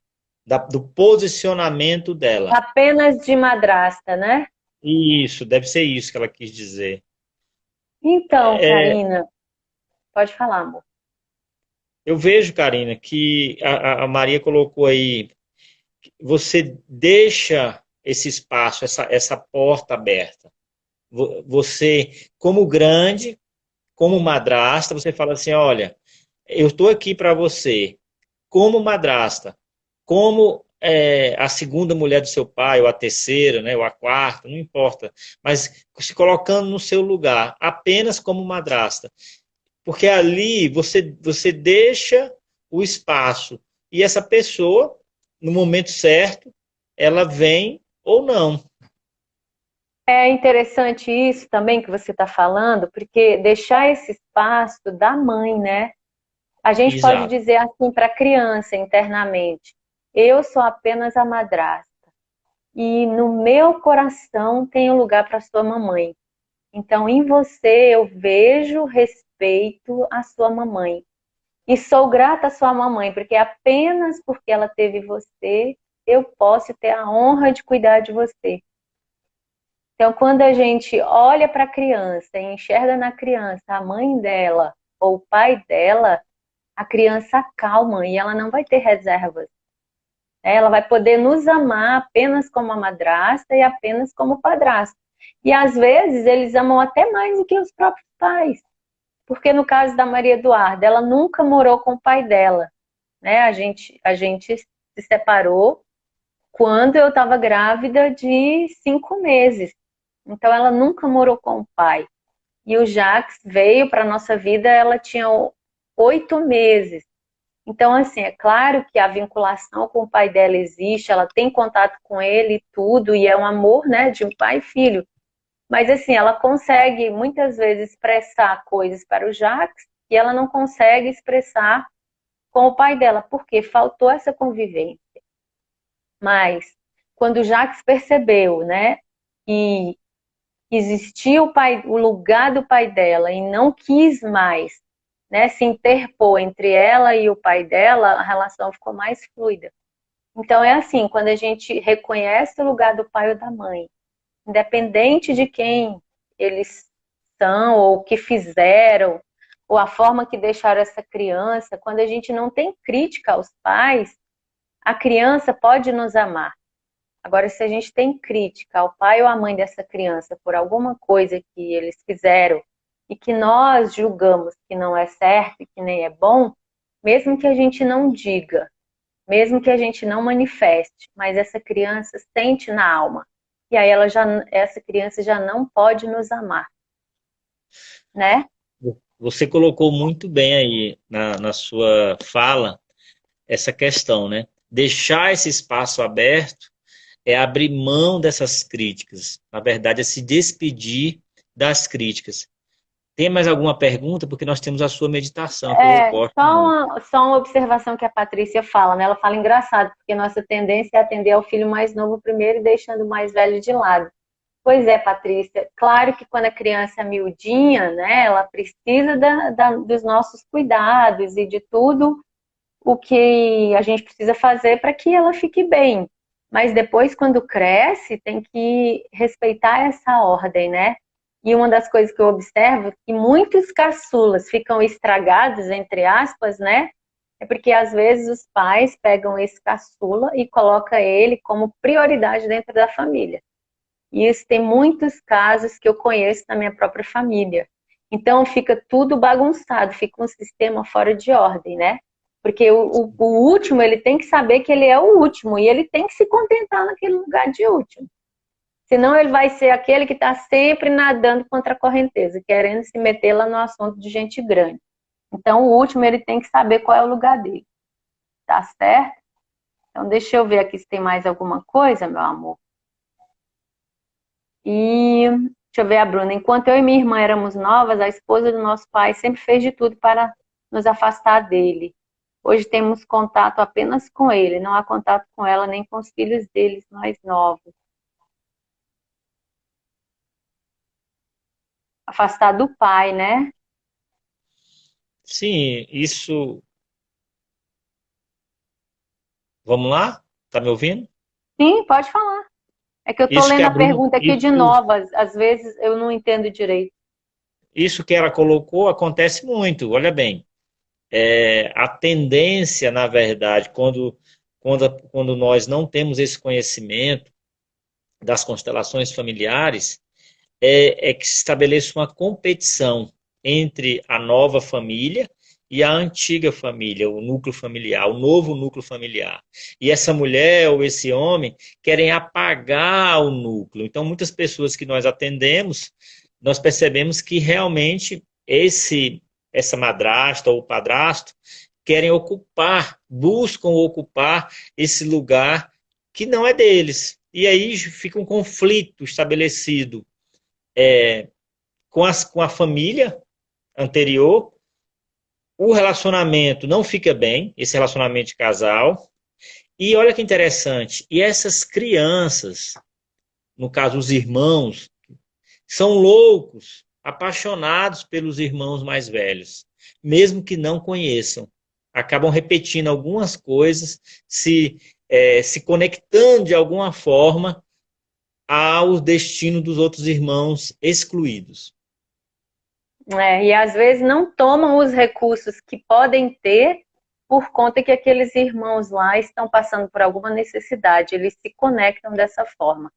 do posicionamento dela. Apenas de madrasta, né? Isso, deve ser isso que ela quis dizer. Então, É, Karina, pode falar, amor. eu vejo, Karina, que a Maria colocou aí, você deixa esse espaço, essa porta aberta. Você, como grande, como madrasta, você fala assim, olha, eu estou aqui para você, como madrasta, como a segunda mulher do seu pai, ou a terceira, né, ou a quarta, não importa, mas se colocando no seu lugar, apenas como madrasta. Porque ali você deixa o espaço e essa pessoa, no momento certo, ela vem ou não. É interessante isso também que você está falando, porque deixar esse espaço da mãe, né? A gente pode Exato. dizer assim para a criança internamente: eu sou apenas a madrasta e no meu coração tem um lugar para sua mamãe. Então, em você eu vejo, respeito a sua mamãe. E sou grata à sua mamãe, porque apenas porque ela teve você, eu posso ter a honra de cuidar de você. Então, quando a gente olha para a criança e enxerga na criança a mãe dela ou o pai dela, a criança acalma e ela não vai ter reservas. Ela vai poder nos amar apenas como a madrasta e apenas como padrasto. E às vezes eles amam até mais do que os próprios pais. Porque no caso da Maria Eduarda, ela nunca morou com o pai dela, né? A gente se separou quando eu estava grávida de 5 meses. Então ela nunca morou com o pai. E o Jax veio para a nossa vida, ela tinha 8 meses. Então, assim, é claro que a vinculação com o pai dela existe, ela tem contato com ele e tudo, e é um amor, né, de um pai e filho. Mas, assim, ela consegue muitas vezes expressar coisas para o Jax e ela não consegue expressar com o pai dela, porque faltou essa convivência. Mas, quando o Jax percebeu, né, que existia o lugar do pai dela e não quis mais, né, se interpor entre ela e o pai dela, a relação ficou mais fluida. Então é assim, quando a gente reconhece o lugar do pai ou da mãe, independente de quem eles são ou o que fizeram, ou a forma que deixaram essa criança, quando a gente não tem crítica aos pais, a criança pode nos amar. Agora, se a gente tem crítica ao pai ou à mãe dessa criança por alguma coisa que eles fizeram e que nós julgamos que não é certo e que nem é bom, mesmo que a gente não diga, mesmo que a gente não manifeste, mas essa criança sente na alma. E aí essa criança já não pode nos amar, né? Você colocou muito bem aí na sua fala essa questão, né? Deixar esse espaço aberto é abrir mão dessas críticas. Na verdade, é se despedir das críticas. Tem mais alguma pergunta? Porque nós temos a sua meditação, que eu É, gosto só muito. uma observação que a Patrícia fala, né? Ela fala engraçado, porque nossa tendência é atender ao filho mais novo primeiro e deixando o mais velho de lado. Pois é, Patrícia. Claro que quando a criança é miudinha, né, ela precisa dos nossos cuidados e de tudo o que a gente precisa fazer para que ela fique bem. Mas depois, quando cresce, tem que respeitar essa ordem, né? E uma das coisas que eu observo é que muitos caçulas ficam estragados, entre aspas, né? É porque às vezes os pais pegam esse caçula e colocam ele como prioridade dentro da família. E isso tem muitos casos que eu conheço na minha própria família. Então fica tudo bagunçado, fica um sistema fora de ordem, né? Porque o último, ele tem que saber que ele é o último e ele tem que se contentar naquele lugar de último. Senão ele vai ser aquele que está sempre nadando contra a correnteza, querendo se meter lá no assunto de gente grande. Então o último, ele tem que saber qual é o lugar dele. Tá certo? Então deixa eu ver aqui se tem mais alguma coisa, meu amor. E deixa eu ver a Bruna. Enquanto eu e minha irmã éramos novas, a esposa do nosso pai sempre fez de tudo para nos afastar dele. Hoje temos contato apenas com ele, não há contato com ela nem com os filhos deles mais novos. Afastar do pai, né? Sim, isso. Vamos lá? Tá me ouvindo? Sim, pode falar. É que eu tô Isso que lendo a a Bruna, pergunta aqui de novas. Às vezes eu não entendo direito. isso que ela colocou acontece muito. Olha bem, a tendência, na verdade, quando nós não temos esse conhecimento das constelações familiares, é que se estabeleça uma competição entre a nova família e a antiga família, o núcleo familiar, o novo núcleo familiar. E essa mulher ou esse homem querem apagar o núcleo. Então, muitas pessoas que nós atendemos, nós percebemos que realmente essa madrasta ou padrasto querem ocupar, buscam ocupar esse lugar que não é deles. E aí fica um conflito estabelecido com a família anterior, o relacionamento não fica bem, esse relacionamento de casal. E olha que interessante, e essas crianças, no caso os irmãos, são loucos, apaixonados pelos irmãos mais velhos, mesmo que não conheçam. Acabam repetindo algumas coisas, se conectando de alguma forma ao destino dos outros irmãos excluídos. E às vezes não tomam os recursos que podem ter por conta que aqueles irmãos lá estão passando por alguma necessidade. Eles se conectam dessa forma.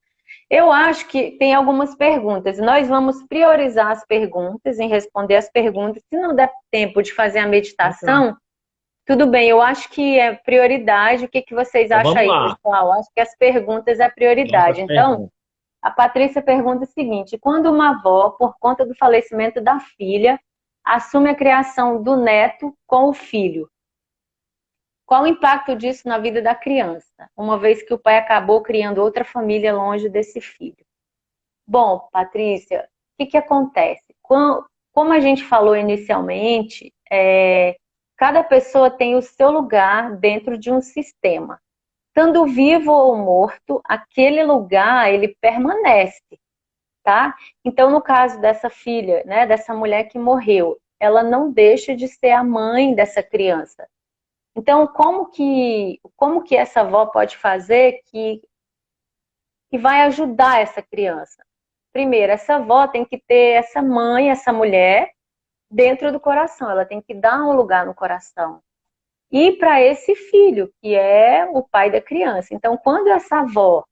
Eu acho que tem algumas perguntas. Nós vamos priorizar as perguntas, em responder as perguntas. Se não der tempo de fazer a meditação, tudo bem. Eu acho que é prioridade. O que vocês Então acham vamos aí, lá. pessoal? Acho que as perguntas é Vamos para prioridade. as Então, perguntas. a Patrícia pergunta o seguinte: quando uma avó, por conta do falecimento da filha, assume a criação do neto com o filho, qual o impacto disso na vida da criança, uma vez que o pai acabou criando outra família longe desse filho? Bom, Patrícia, o que acontece? Como a gente falou inicialmente, cada pessoa tem o seu lugar dentro de um sistema. Estando vivo ou morto, aquele lugar, ele permanece, tá? Então, no caso dessa filha, né, dessa mulher que morreu, ela não deixa de ser a mãe dessa criança. Então, como que essa avó pode fazer que vai ajudar essa criança? Primeiro, essa avó tem que ter essa mãe, essa mulher, dentro do coração. Ela tem que dar um lugar no coração. E para esse filho, que é o pai da criança. Então, quando essa avó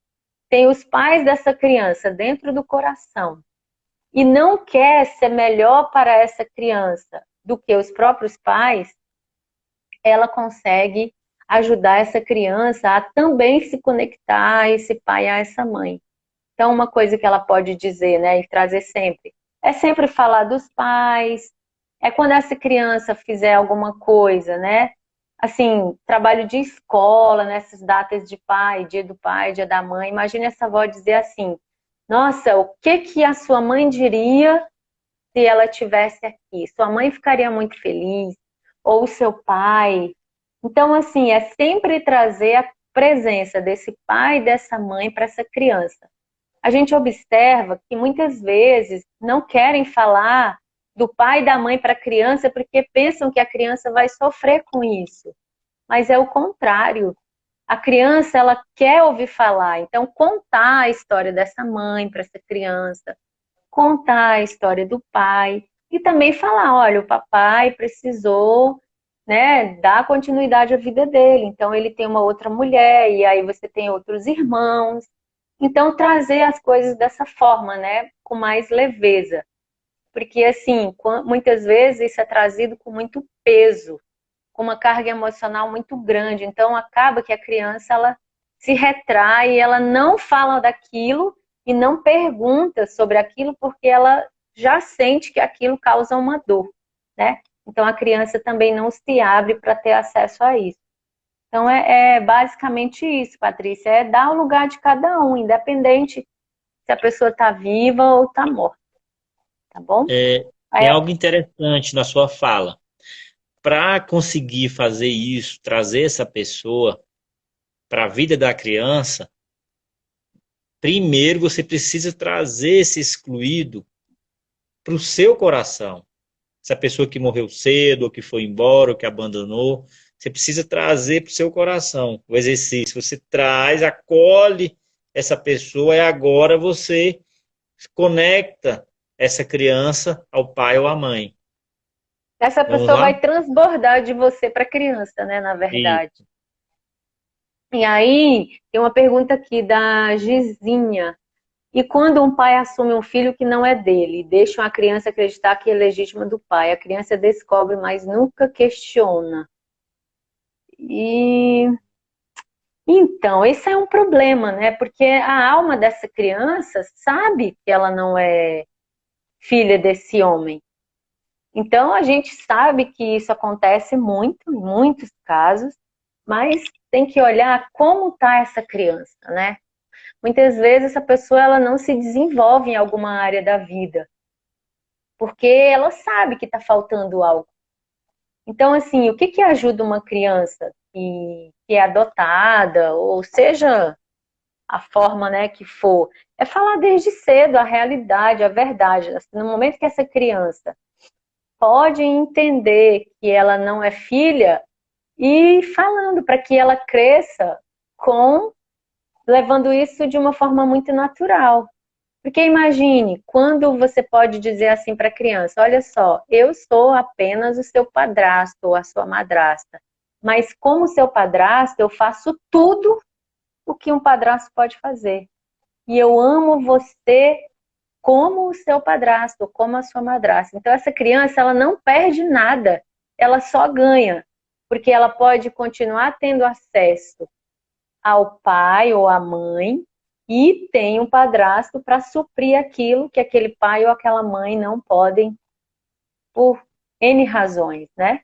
tem os pais dessa criança dentro do coração e não quer ser melhor para essa criança do que os próprios pais, ela consegue ajudar essa criança a também se conectar a esse pai, a essa mãe. Então, uma coisa que ela pode dizer, né, e trazer sempre, é sempre falar dos pais, é quando essa criança fizer alguma coisa, né, assim, trabalho de escola, nessas datas de pai, dia da mãe, imagine essa avó dizer assim: nossa, o que que a sua mãe diria se ela tivesse aqui? Sua mãe ficaria muito feliz, ou o seu pai. Então, assim, é sempre trazer a presença desse pai e dessa mãe para essa criança. A gente observa que muitas vezes não querem falar do pai e da mãe para a criança porque pensam que a criança vai sofrer com isso. mas é o contrário. A criança, ela quer ouvir falar, então contar a história dessa mãe para essa criança, contar a história do pai e também falar, olha, o papai precisou, né, dar continuidade à vida dele, então ele tem uma outra mulher e aí você tem outros irmãos. Então trazer as coisas dessa forma, né, com mais leveza. Porque assim, muitas vezes isso é trazido com muito peso, com uma carga emocional muito grande. Então acaba que a criança ela se retrai, ela não fala daquilo e não pergunta sobre aquilo porque ela já sente que aquilo causa uma dor, né? Então a criança também não se abre para ter acesso a isso. Então é basicamente isso, Patrícia, é dar o lugar de cada um, independente se a pessoa está viva ou está morta, tá bom? Tem Aí, algo interessante na sua fala. Para conseguir fazer isso, trazer essa pessoa para a vida da criança, primeiro você precisa trazer esse excluído para o seu coração. Essa pessoa que morreu cedo, ou que foi embora, ou que abandonou, você precisa trazer para o seu coração o exercício. Você traz, acolhe essa pessoa e agora você conecta essa criança ao pai ou à mãe. essa Vamos pessoa lá? vai transbordar de você para a criança, né, na E verdade. E aí, tem uma pergunta aqui da Gizinha. E quando um pai assume um filho que não é dele, e deixa uma criança acreditar que é legítima do pai, a criança descobre, mas nunca questiona. E então, esse é um problema, né? Porque a alma dessa criança sabe que ela não é filha desse homem. Então, a gente sabe que isso acontece muito, em muitos casos, mas tem que olhar como está essa criança, né? Muitas vezes essa pessoa ela não se desenvolve em alguma área da vida, porque ela sabe que está faltando algo. Então, assim, o que que ajuda uma criança que é adotada, ou seja a forma, né, que for, é falar desde cedo a realidade, a verdade. No momento que essa criança pode entender que ela não é filha, e falando para que ela cresça com levando isso de uma forma muito natural. Porque imagine, quando você pode dizer assim para a criança, olha só, eu sou apenas o seu padrasto ou a sua madrasta, mas como seu padrasto, eu faço tudo o que um padrasto pode fazer. E eu amo você como o seu padrasto, como a sua madrasta. Então essa criança, ela não perde nada, ela só ganha, porque ela pode continuar tendo acesso ao pai ou à mãe e tem um padrasto para suprir aquilo que aquele pai ou aquela mãe não podem por N razões, né?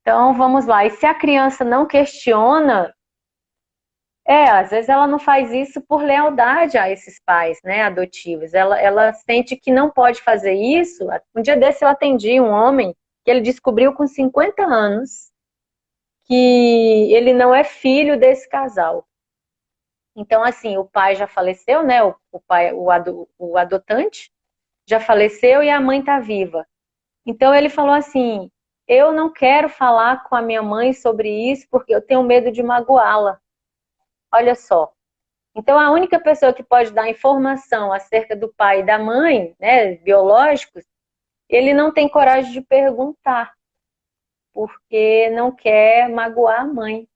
Então vamos lá. E se a criança não questiona, às vezes ela não faz isso por lealdade a esses pais, né, adotivos. Ela sente que não pode fazer isso. Um dia desse eu atendi um homem que ele descobriu com 50 anos que ele não é filho desse casal. Então, assim, o pai já faleceu, né? O pai, o adotante já faleceu e a mãe está viva. Então ele falou assim: eu não quero falar com a minha mãe sobre isso porque eu tenho medo de magoá-la. Olha só. Então a única pessoa que pode dar informação acerca do pai e da mãe, né, biológicos, ele não tem coragem de perguntar, porque não quer magoar a mãe.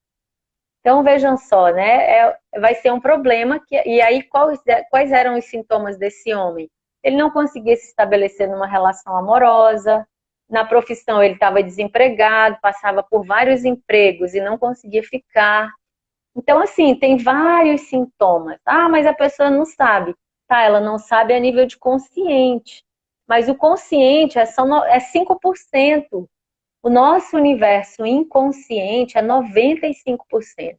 Então, vejam só, né? Vai ser um problema. E aí, quais eram os sintomas desse homem? Ele não conseguia se estabelecer numa relação amorosa, na profissão ele estava desempregado, passava por vários empregos e não conseguia ficar. Então, assim, tem vários sintomas. Ah, mas a pessoa não sabe. Tá, ela não sabe a nível de consciente. Mas o consciente é 5%. O nosso universo inconsciente é 95%.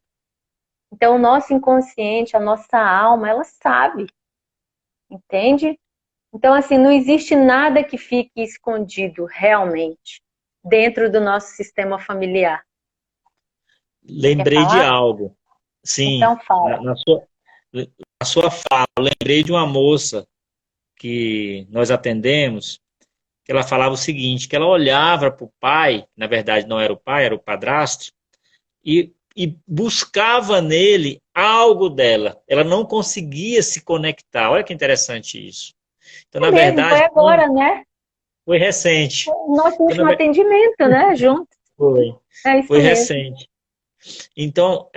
Então, o nosso inconsciente, a nossa alma, ela sabe, entende? Então, assim, não existe nada que fique escondido realmente dentro do nosso sistema familiar. Você quer lembrei de falar? algo. Sim, Então, fala. na sua fala, eu lembrei de uma moça que nós atendemos, que ela falava o seguinte, que ela olhava para o pai, na verdade não era o pai, era o padrasto, e buscava nele algo dela. Ela não conseguia se conectar. Olha que interessante isso. Então, É na mesmo, foi verdade, agora, né? foi recente. O nosso Então, último atendimento, né? Junto. foi, É isso foi mesmo. recente. Então,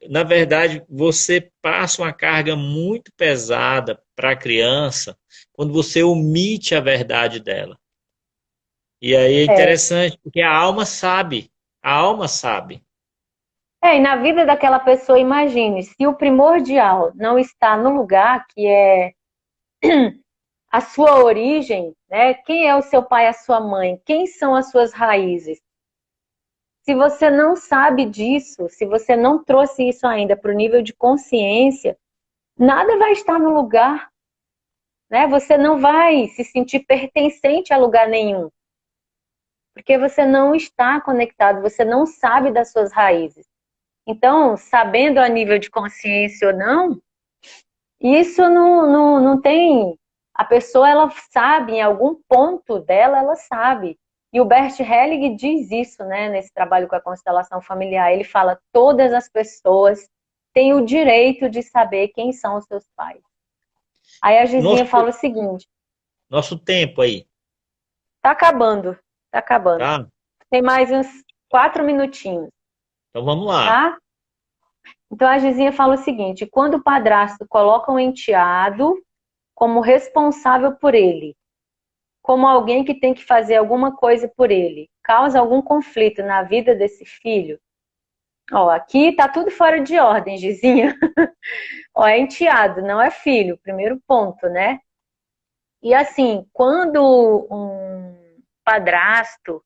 na verdade, você passa uma carga muito pesada para a criança quando você omite a verdade dela. E aí é É. interessante, porque a alma sabe. A alma sabe. E na vida daquela pessoa, imagine, se o primordial não está no lugar que é a sua origem, né? Quem é o seu pai, a sua mãe? Quem são as suas raízes? Se você não sabe disso, se você não trouxe isso ainda para o nível de consciência, nada vai estar no lugar, né? Você não vai se sentir pertencente a lugar nenhum, porque você não está conectado, você não sabe das suas raízes. Então, sabendo a nível de consciência ou não, isso não tem. A pessoa, ela sabe, em algum ponto dela, ela sabe. E o Bert Helling diz isso, né, nesse trabalho com a constelação familiar. Ele fala: todas as pessoas têm o direito de saber quem são os seus pais. Aí a Gizinha Nosso, fala o seguinte: nosso tempo aí, tá acabando, tá acabando. tá? Tem mais uns 4 minutinhos, Então vamos lá. tá? Então a Gizinha fala o seguinte: quando o padrasto coloca um enteado como responsável por ele, como alguém que tem que fazer alguma coisa por ele, causa algum conflito na vida desse filho, ó, aqui tá tudo fora de ordem, Gizinha. Ó, é enteado, não é filho, primeiro ponto, né? E assim, quando um padrasto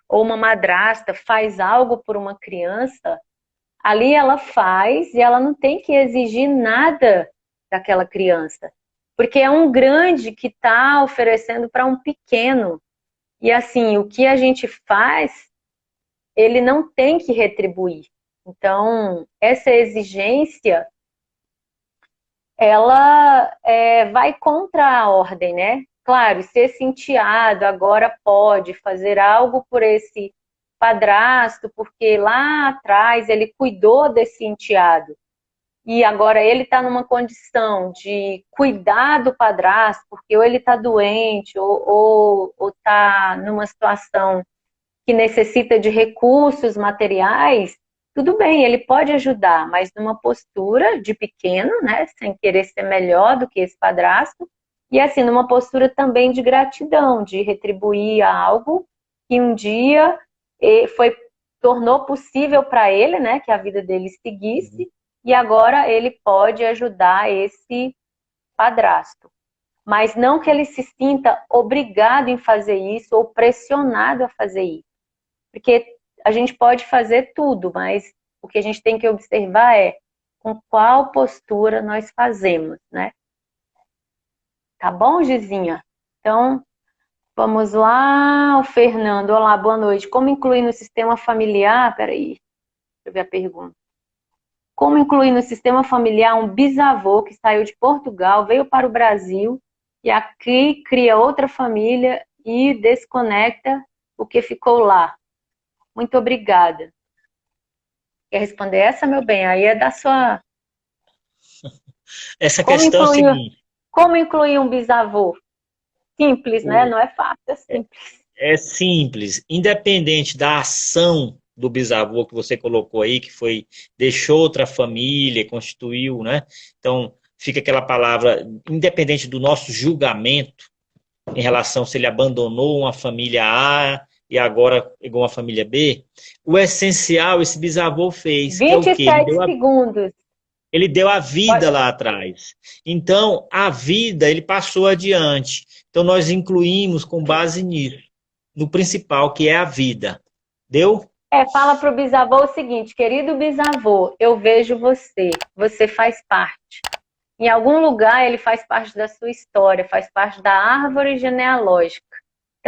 ou uma madrasta faz algo por uma criança, ali ela faz e ela não tem que exigir nada daquela criança. Porque é um grande que está oferecendo para um pequeno. E assim, o que a gente faz, ele não tem que retribuir. Então, essa exigência, ela vai contra a ordem, né? Claro, se esse enteado agora pode fazer algo por esse padrasto, porque lá atrás ele cuidou desse enteado, e agora ele está numa condição de cuidar do padrasto, porque ou ele está doente, ou está numa situação que necessita de recursos materiais, tudo bem, ele pode ajudar, mas numa postura de pequeno, né, sem querer ser melhor do que esse padrasto, e assim, numa postura também de gratidão, de retribuir algo que um dia foi tornou possível para ele, né, que a vida dele seguisse, e agora ele pode ajudar esse padrasto. Mas não que ele se sinta obrigado em fazer isso ou pressionado a fazer isso. Porque a gente pode fazer tudo, mas o que a gente tem que observar é com qual postura nós fazemos, né? Tá bom, Gizinha? Então, vamos lá. O Fernando, olá, boa noite. Como incluir no sistema familiar? Peraí, deixa eu ver a pergunta. Como incluir no sistema familiar um bisavô que saiu de Portugal, veio para o Brasil e aqui cria outra família e desconecta o que ficou lá? Muito obrigada. Quer responder essa, meu bem? Aí é da sua. Essa Como questão é o incluir, seguinte, como incluir um bisavô? Simples, né? Não é fácil, é simples. é simples, independente da ação do bisavô que você colocou aí, que foi, deixou outra família, constituiu, né? Então, fica aquela palavra, independente do nosso julgamento em relação se ele abandonou uma família A e agora pegou uma família B, o essencial esse bisavô fez, que é o Vinte e quê? Ele sete deu a segundos. Ele deu a vida lá atrás. Então, a vida ele passou adiante. Então, nós incluímos com base nisso, no principal, que é a vida. Deu? Fala para o bisavô o seguinte: querido bisavô, eu vejo você, você faz parte. Em algum lugar ele faz parte da sua história, faz parte da árvore genealógica.